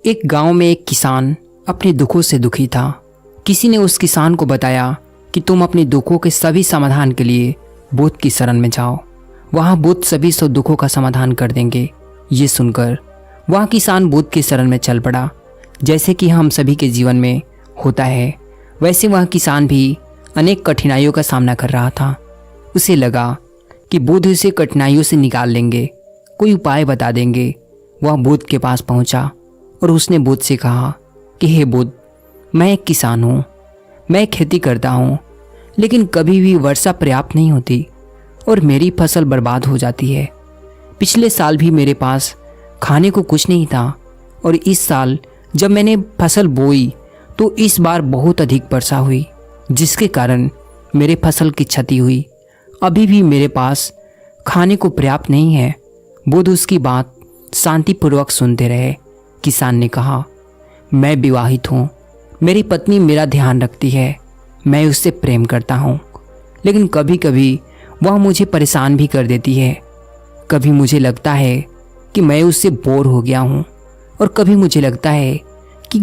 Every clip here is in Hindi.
एक गांव में एक किसान अपने दुखों से दुखी था। किसी ने उस किसान को बताया कि तुम अपने दुखों के सभी समाधान के लिए बुद्ध की शरण में जाओ, वहाँ बुद्ध सभी सौ दुखों का समाधान कर देंगे। ये सुनकर वह किसान बुद्ध की शरण में चल पड़ा। जैसे कि हम सभी के जीवन में होता है, वैसे वह किसान भी अनेक कठिनाइयों का सामना कर रहा था। उसे लगा कि बुद्ध उसे कठिनाइयों से निकाल लेंगे, कोई उपाय बता देंगे। वह बुद्ध के पास पहुंचा और उसने बुद्ध से कहा कि हे बुद्ध, मैं एक किसान हूँ, मैं खेती करता हूँ, लेकिन कभी भी वर्षा पर्याप्त नहीं होती और मेरी फसल बर्बाद हो जाती है। पिछले साल भी मेरे पास खाने को कुछ नहीं था और इस साल जब मैंने फसल बोई तो इस बार बहुत अधिक वर्षा हुई, जिसके कारण मेरे फसल की क्षति हुई। अभी भी मेरे पास खाने को पर्याप्त नहीं है। बुद्ध उसकी बात शांतिपूर्वक सुनते रहे। किसान ने कहा, मैं विवाहित हूँ, मेरी पत्नी मेरा ध्यान रखती है, मैं उससे प्रेम करता हूँ, लेकिन कभी कभी वह मुझे परेशान भी कर देती है। कभी मुझे लगता है कि मैं उससे बोर हो गया हूँ और कभी मुझे लगता है कि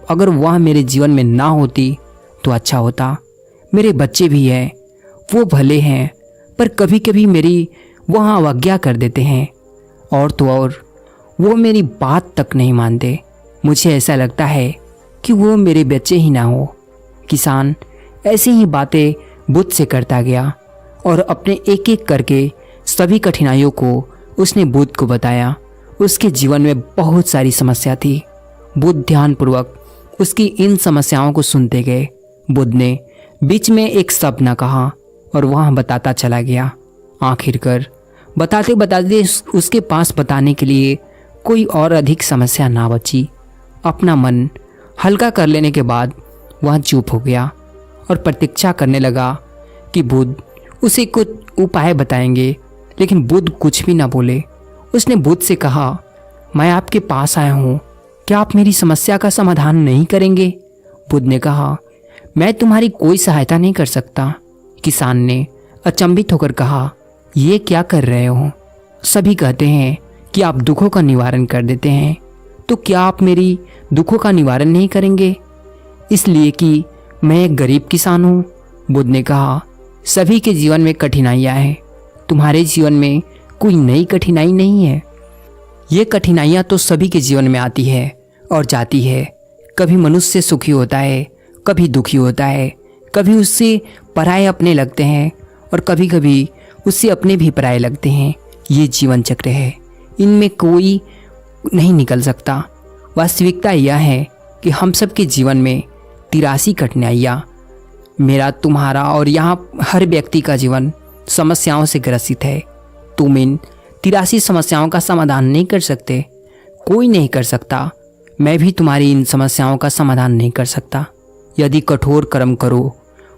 अगर वह मेरे जीवन में ना होती तो अच्छा होता। मेरे बच्चे भी हैं, वो भले हैं, पर कभी कभी मेरी वह अवज्ञा कर देते हैं और तो और वो मेरी बात तक नहीं मानते। मुझे ऐसा लगता है कि वो मेरे बच्चे ही ना हो। किसान ऐसी ही बातें बुद्ध से करता गया और अपने एक एक करके सभी कठिनाइयों को उसने बुद्ध को बताया। उसके जीवन में बहुत सारी समस्या थी। बुद्ध ध्यानपूर्वक उसकी इन समस्याओं को सुनते गए। बुद्ध ने बीच में एक शब्द न कहा और वह बताता चला गया। आखिरकार बताते बताते उसके पास बताने के लिए कोई और अधिक समस्या ना बची। अपना मन हल्का कर लेने के बाद वह चुप हो गया और प्रतीक्षा करने लगा कि बुद्ध उसे कुछ उपाय बताएंगे, लेकिन बुद्ध कुछ भी ना बोले। उसने बुद्ध से कहा, मैं आपके पास आया हूँ, क्या आप मेरी समस्या का समाधान नहीं करेंगे? बुद्ध ने कहा, मैं तुम्हारी कोई सहायता नहीं कर सकता। किसान ने अचंभित होकर कहा, ये क्या कर रहे हो? सभी कहते हैं कि आप दुखों का निवारण कर देते हैं, तो क्या आप मेरी दुखों का निवारण नहीं करेंगे? इसलिए कि मैं एक गरीब किसान हूँ। बुद्ध ने कहा, सभी के जीवन में कठिनाइयाँ हैं, तुम्हारे जीवन में कोई नई कठिनाई नहीं है। ये कठिनाइयाँ तो सभी के जीवन में आती है और जाती है। कभी मनुष्य सुखी होता है, कभी दुखी होता है, कभी उससे पराये अपने लगते हैं और कभी कभी उससे अपने भी पराये लगते हैं। ये जीवन चक्र है, इनमें कोई नहीं निकल सकता। वास्तविकता यह है कि हम सब के जीवन में 83 कठिनाइयाँ, मेरा, तुम्हारा और यहाँ हर व्यक्ति का जीवन समस्याओं से ग्रसित है। तुम इन 83 समस्याओं का समाधान नहीं कर सकते, कोई नहीं कर सकता। मैं भी तुम्हारी इन समस्याओं का समाधान नहीं कर सकता। यदि कठोर कर्म करो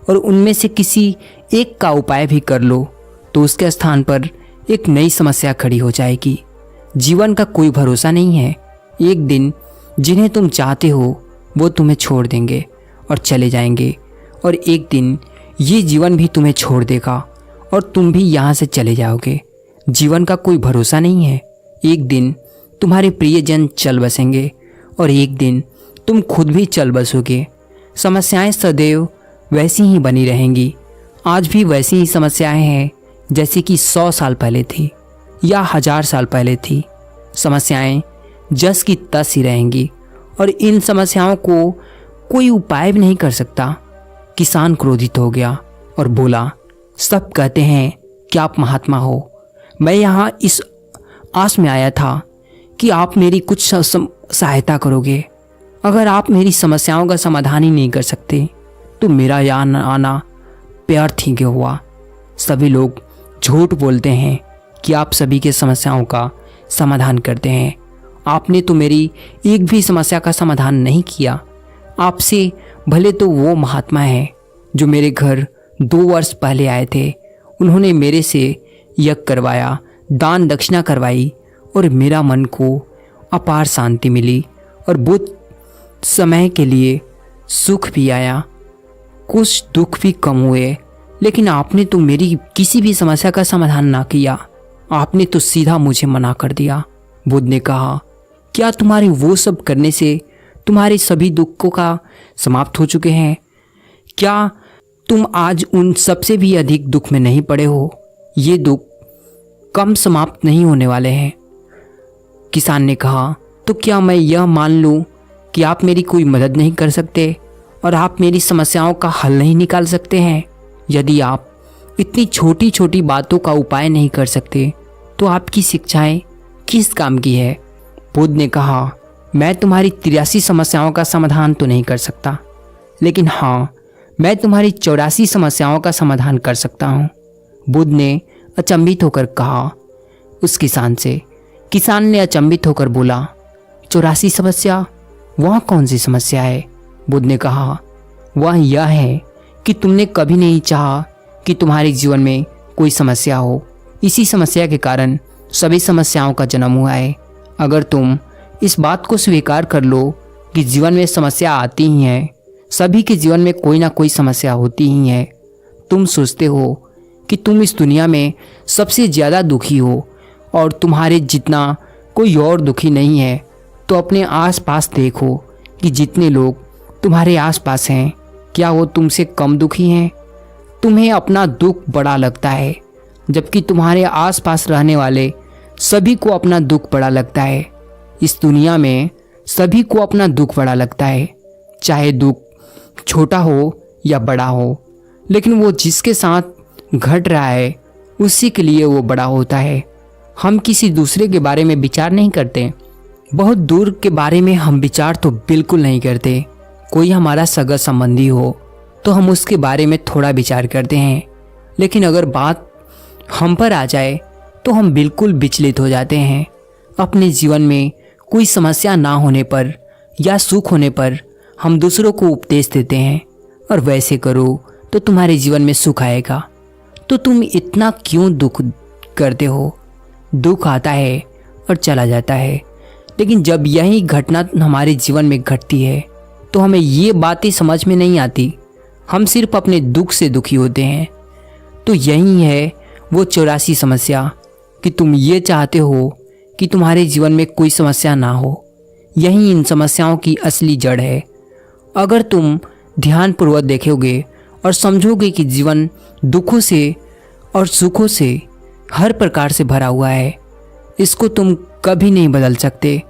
और उनमें से किसी एक का उपाय भी कर लो तो उसके स्थान पर एक नई समस्या खड़ी हो जाएगी। जीवन का कोई भरोसा नहीं है। एक दिन जिन्हें तुम चाहते हो वो तुम्हें छोड़ देंगे और चले जाएंगे, और एक दिन ये जीवन भी तुम्हें छोड़ देगा और तुम भी यहाँ से चले जाओगे। जीवन का कोई भरोसा नहीं है। एक दिन तुम्हारे प्रियजन चल बसेंगे और एक दिन तुम खुद भी चल बसोगे। समस्याएं सदैव वैसी ही बनी रहेंगी। आज भी वैसी ही समस्याएं हैं जैसे कि 100 साल पहले थी या 1000 साल पहले थी। समस्याएं जस की तस ही रहेंगी और इन समस्याओं को कोई उपाय भी नहीं कर सकता। किसान क्रोधित हो गया और बोला, सब कहते हैं कि आप महात्मा हो। मैं यहाँ इस आस में आया था कि आप मेरी कुछ सहायता करोगे। अगर आप मेरी समस्याओं का समाधान ही नहीं कर सकते तो मेरा यहाँ आना व्यर्थ ही क्यों हुआ। सभी लोग झूठ बोलते हैं कि आप सभी के समस्याओं का समाधान करते हैं। आपने तो मेरी एक भी समस्या का समाधान नहीं किया। आपसे भले तो वो महात्मा हैं जो मेरे घर 2 वर्ष पहले आए थे। उन्होंने मेरे से यज्ञ करवाया, दान दक्षिणा करवाई और मेरा मन को अपार शांति मिली और बुद्ध समय के लिए सुख भी आया, कुछ दुख भी कम हुए। लेकिन आपने तो मेरी किसी भी समस्या का समाधान ना किया, आपने तो सीधा मुझे मना कर दिया। बुद्ध ने कहा क्या तुम्हारे वो सब करने से तुम्हारे सभी दुखों का समाप्त हो चुके हैं? क्या तुम आज उन सबसे भी अधिक दुख में नहीं पड़े हो? ये दुख कम समाप्त नहीं होने वाले हैं। किसान ने कहा, तो क्या मैं यह मान लूं कि आप मेरी कोई मदद नहीं कर सकते और आप मेरी समस्याओं का हल नहीं निकाल सकते हैं? यदि आप इतनी छोटी छोटी बातों का उपाय नहीं कर सकते तो आपकी शिक्षाएं किस काम की है? बुद्ध ने कहा, मैं तुम्हारी 83 समस्याओं का समाधान तो नहीं कर सकता, लेकिन हाँ, मैं तुम्हारी 84 समस्याओं का समाधान कर सकता हूँ। बुद्ध ने अचंभित होकर कहा उस किसान से। किसान ने अचंभित होकर बोला, 84 समस्या? वह कौन सी समस्या है? बुद्ध ने कहा, वह यह है कि तुमने कभी नहीं चाहा कि तुम्हारे जीवन में कोई समस्या हो। इसी समस्या के कारण सभी समस्याओं का जन्म हुआ है। अगर तुम इस बात को स्वीकार कर लो कि जीवन में समस्या आती ही है, सभी के जीवन में कोई ना कोई समस्या होती ही है। तुम सोचते हो कि तुम इस दुनिया में सबसे ज़्यादा दुखी हो और तुम्हारे जितना कोई और दुखी नहीं है, तो अपने आसपास देखो कि जितने लोग तुम्हारे आसपास हैं, क्या वो तुमसे कम दुखी हैं? तुम्हें अपना दुख बड़ा लगता है, जबकि तुम्हारे आसपास रहने वाले सभी को अपना दुख बड़ा लगता है। इस दुनिया में सभी को अपना दुख बड़ा लगता है, चाहे दुख छोटा हो या बड़ा हो, लेकिन वो जिसके साथ घट रहा है उसी के लिए वो बड़ा होता है। हम किसी दूसरे के बारे में विचार नहीं करते, बहुत दूर के बारे में हम विचार तो बिल्कुल नहीं करते। कोई हमारा सगा संबंधी हो तो हम उसके बारे में थोड़ा विचार करते हैं, लेकिन अगर बात हम पर आ जाए तो हम बिल्कुल विचलित हो जाते हैं। अपने जीवन में कोई समस्या ना होने पर या सुख होने पर हम दूसरों को उपदेश देते हैं, और वैसे करो तो तुम्हारे जीवन में सुख आएगा। तो तुम इतना क्यों दुख करते हो? दुख आता है और चला जाता है, लेकिन जब यही घटना हमारे जीवन में घटती है तो हमें ये बातें समझ में नहीं आती। हम सिर्फ अपने दुख से दुखी होते हैं। तो यही है वो 84 समस्या कि तुम ये चाहते हो कि तुम्हारे जीवन में कोई समस्या ना हो। यही इन समस्याओं की असली जड़ है। अगर तुम ध्यानपूर्वक देखोगे और समझोगे कि जीवन दुखों से और सुखों से हर प्रकार से भरा हुआ है, इसको तुम कभी नहीं बदल सकते।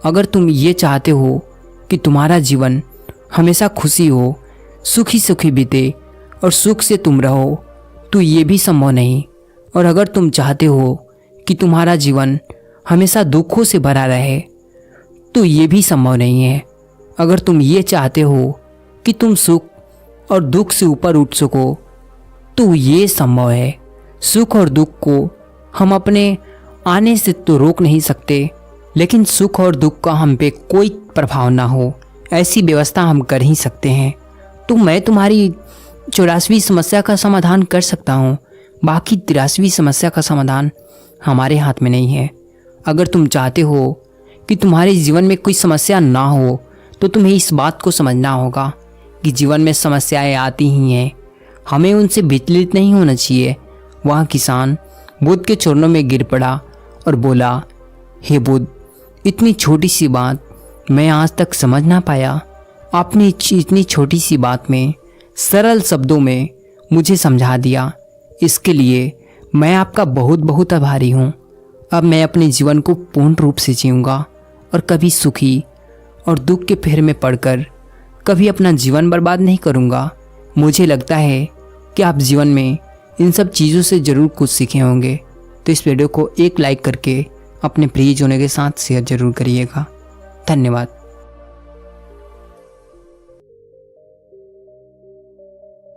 अगर तुम ये चाहते हो कि तुम्हारा जीवन हमेशा खुशी हो, सुखी सुखी बीते और सुख से तुम रहो, तो ये भी संभव नहीं। और अगर तुम चाहते हो कि तुम्हारा जीवन हमेशा दुखों से भरा रहे, तो ये भी संभव नहीं है। अगर तुम ये चाहते हो कि तुम सुख और दुख से ऊपर उठ सको, तो ये संभव है। सुख और दुख को हम अपने आने से तो रोक नहीं सकते, लेकिन सुख और दुख का हम पे कोई प्रभाव ना हो, ऐसी व्यवस्था हम कर ही सकते हैं। तो मैं तुम्हारी 84वीं समस्या का समाधान कर सकता हूँ, बाकी 83वीं समस्या का समाधान हमारे हाथ में नहीं है। अगर तुम चाहते हो कि तुम्हारे जीवन में कोई समस्या ना हो, तो तुम्हें इस बात को समझना होगा कि जीवन में समस्याएं आती ही हैं, हमें उनसे विचलित नहीं होना चाहिए। वह किसान बुद्ध के चरणों में गिर पड़ा और बोला, हे बुद्ध, इतनी छोटी सी बात मैं आज तक समझ ना पाया। आपने इतनी छोटी सी बात में सरल शब्दों में मुझे समझा दिया। इसके लिए मैं आपका बहुत बहुत आभारी हूँ। अब मैं अपने जीवन को पूर्ण रूप से जीऊँगा और कभी सुखी और दुख के फेर में पड़कर कभी अपना जीवन बर्बाद नहीं करूँगा। मुझे लगता है कि आप जीवन में इन सब चीज़ों से ज़रूर कुछ सीखे होंगे। तो इस वीडियो को एक लाइक करके अपने प्रियजनों के साथ शेयर ज़रूर करिएगा। धन्यवाद।